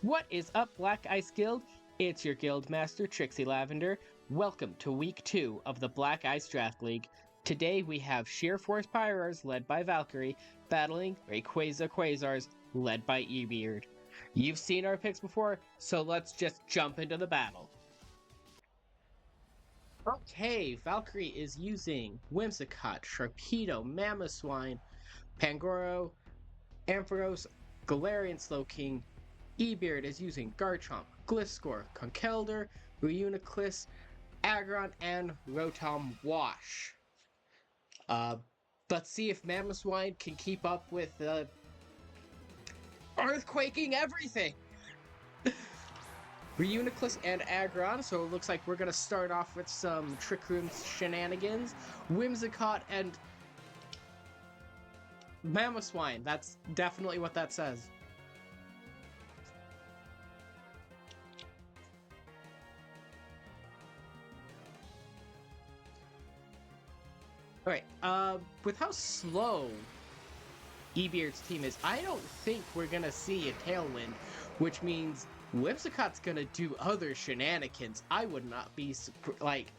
What is up, Black Ice Guild? It's your guild master, Trixie Lavender. Welcome to week 2 of the Black Ice Draft League. Today we have Sheer Force Pyroars, led by Valkyrie, battling Rayquaza Quasars, led by Ebeard. You've seen our picks before, so let's just jump into the battle. Okay, Valkyrie is using Whimsicott, Sharpedo, Mamoswine, Pangoro, Ampharos, Galarian Slowking. Ebeard is using Garchomp, Gliscor, Conkeldurr, Reuniclus, Aggron, and Rotom Wash. Let's see if Mamoswine can keep up with earthquaking everything! Reuniclus and Aggron, so it looks like we're gonna start off with some Trick Room shenanigans. Whimsicott and Mamoswine, that's definitely what that says. Alright, with how slow Ebeard's team is, I don't think we're gonna see a Tailwind, which means Whimsicott's gonna do other shenanigans. I would not be, like...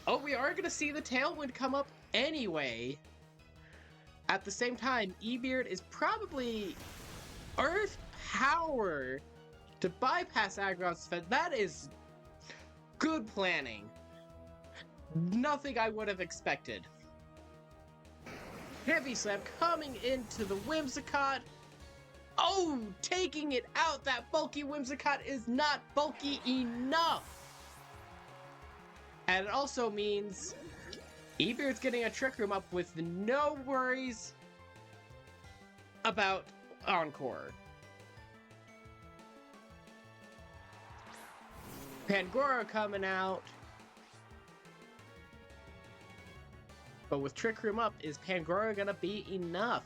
Oh, we are gonna see the Tailwind come up anyway. At the same time, Ebeard is probably Earth Power to bypass Aggron's defense. That is good planning. Nothing I would have expected. Heavy Slam coming into the Whimsicott. Oh, taking it out. That bulky Whimsicott is not bulky enough. And it also means Ebeard's getting a Trick Room up with no worries about Encore. Pangoro coming out. But with Trick Room up, is Pangoro gonna be enough?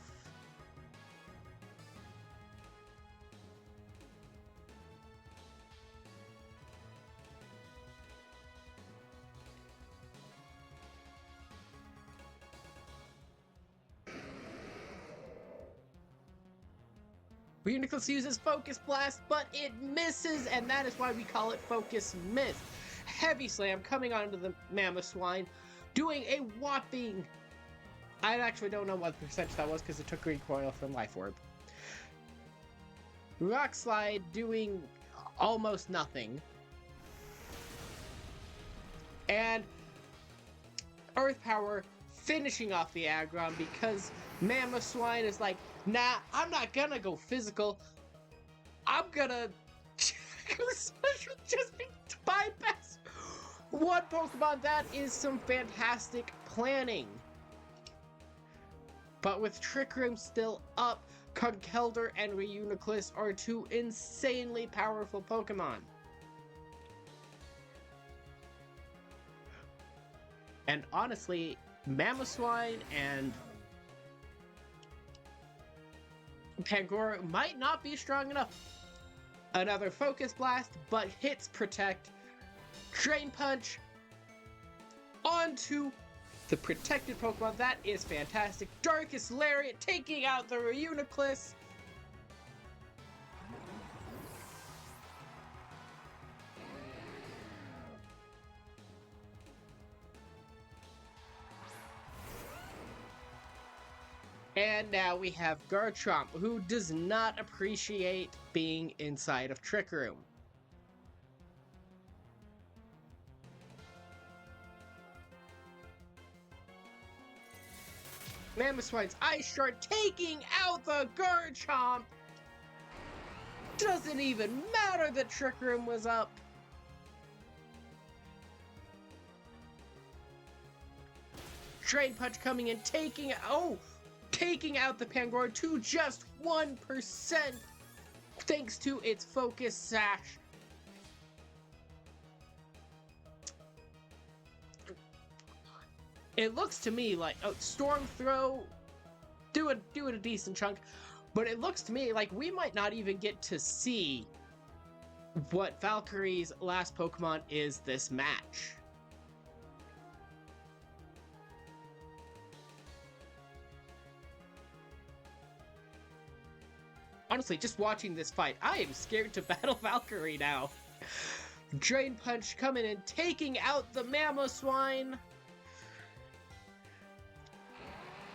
Reuniclus uses Focus Blast, but it misses, and that is why we call it Focus Miss. Heavy Slam coming onto the Mamoswine, doing a whopping... I actually don't know what percentage that was because it took recoil from Life Orb. Rock Slide doing almost nothing. And Earth Power finishing off the Aggron because Mamoswine is like, nah, I'm not gonna go physical. I'm gonna just bypass one Pokemon. That is some fantastic planning. But with Trick Room still up, Conkeldurr and Reuniclus are two insanely powerful Pokemon. And honestly, Mamoswine and Pangoro might not be strong enough. Another Focus Blast, but hits Protect. Drain Punch onto the protected Pokemon. That is fantastic. Darkest Lariat taking out the Reuniclus. And now we have Garchomp, who does not appreciate being inside of Trick Room. Mamoswine's Ice Shard taking out the Garchomp! Doesn't even matter that Trick Room was up. Drain Punch coming in, taking out the Pangoro to just 1% thanks to its Focus Sash. It looks to me like Storm Throw doing a decent chunk, but it looks to me like we might not even get to see what Valkyrie's last Pokemon is this match. Honestly, just watching this fight, I am scared to battle Valkyrie now. Drain Punch coming in, taking out the Mamoswine.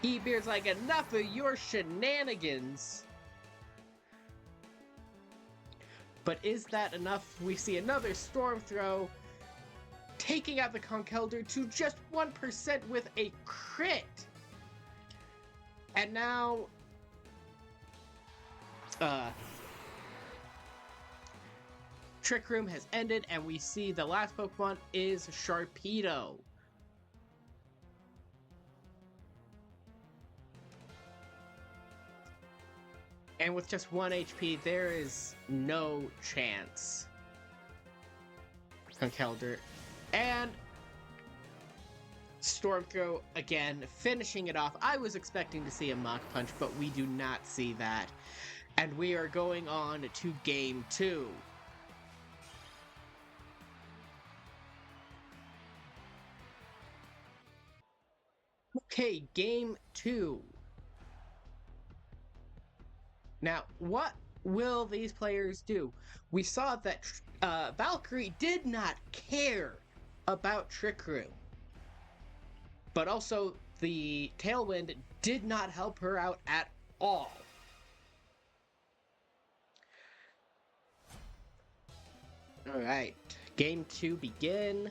Ebeard's like, enough of your shenanigans. But is that enough? We see another Storm Throw, taking out the Conkeldurr to just 1% with a crit. And now, Trick Room has ended, and we see the last Pokemon is Sharpedo. And with just 1 HP, there is no chance. Conkeldurr. And Storm Throw again, finishing it off. I was expecting to see a Mach Punch, but we do not see that. And we are going on to Game 2. Okay, Game 2. Now, what will these players do? We saw that Valkyrie did not care about Trick Room. But also, the Tailwind did not help her out at all. Alright, Game 2 begin.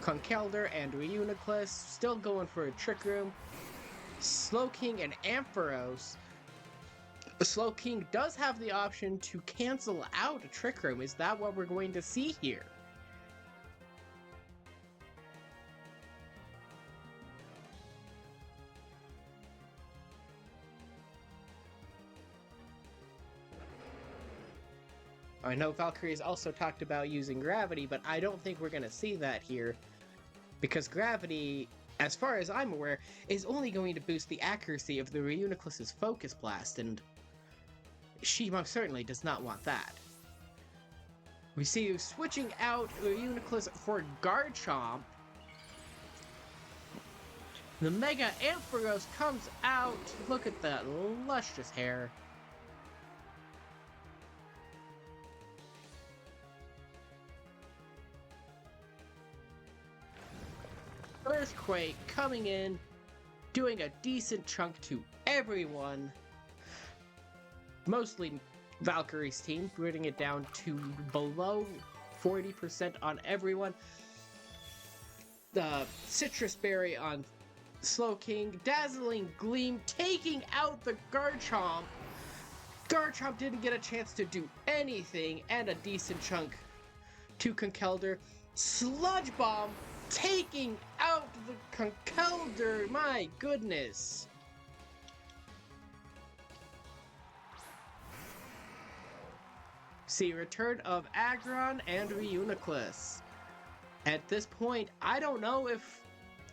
Conkeldurr and Reuniclus still going for a Trick Room. Slowking and Ampharos. Slowking does have the option to cancel out a Trick Room. Is that what we're going to see here? I know Valkyrie has also talked about using Gravity, but I don't think we're going to see that here. Because Gravity, as far as I'm aware, is only going to boost the accuracy of the Reuniclus's Focus Blast, and she most certainly does not want that. We see you switching out Reuniclus for Garchomp. The Mega Ampharos comes out. Look at that luscious hair. Earthquake coming in, doing a decent chunk to everyone. Mostly Valkyrie's team, bringing it down to below 40% on everyone. The Citrus Berry on Slowking, Dazzling Gleam taking out the Garchomp. Garchomp didn't get a chance to do anything, and a decent chunk to Conkeldurr. Sludge Bomb taking out the Conkeldurr, my goodness. See, return of Aggron and Reuniclus. At this point, I don't know if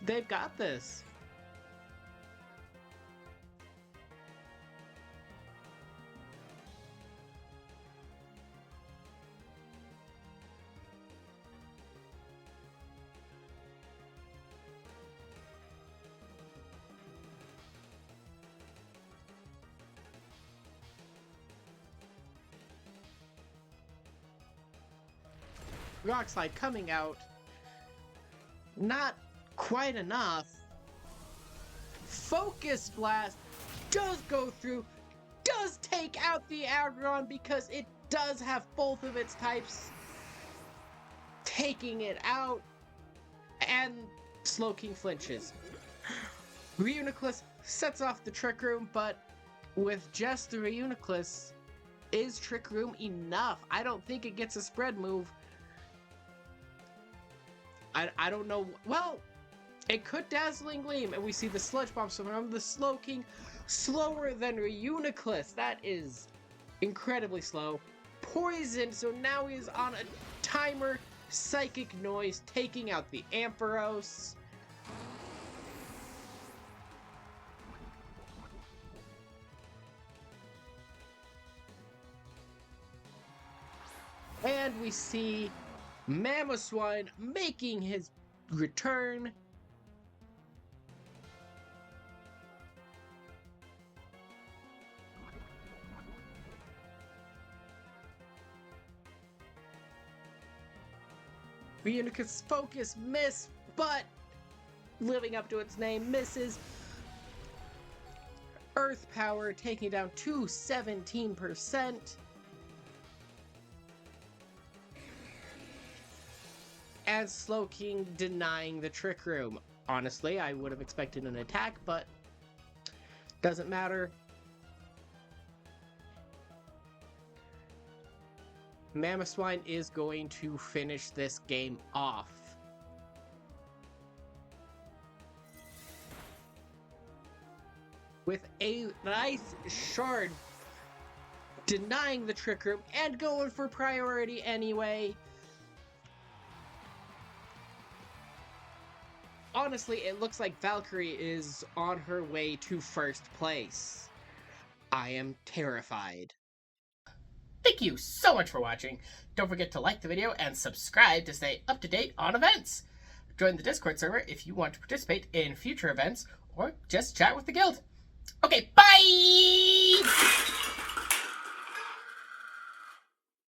they've got this. Rock Slide coming out. Not quite enough. Focus Blast does go through, does take out the Aggron because it does have both of its types. Taking it out, and Slowking flinches. Reuniclus sets off the Trick Room, but with just the Reuniclus, is Trick Room enough? I don't think it gets a spread move. I don't know. Well, it could Dazzling Gleam, and we see the Sludge Bomb from the Slowking, slower than Reuniclus. That is incredibly slow. Poison, so now he is on a timer. Psychic Noise, taking out the Ampharos. And we see Mamoswine making his return. Unicus Focus miss, but living up to its name, misses. Earth Power taking down to 17%. And Slowking denying the Trick Room. Honestly, I would have expected an attack, but doesn't matter. Mamoswine is going to finish this game off. With a nice shard denying the Trick Room and going for priority anyway. Honestly, it looks like Valkyrie is on her way to first place. I am terrified. Thank you so much for watching. Don't forget to like the video and subscribe to stay up to date on events. Join the Discord server if you want to participate in future events or just chat with the guild. Okay,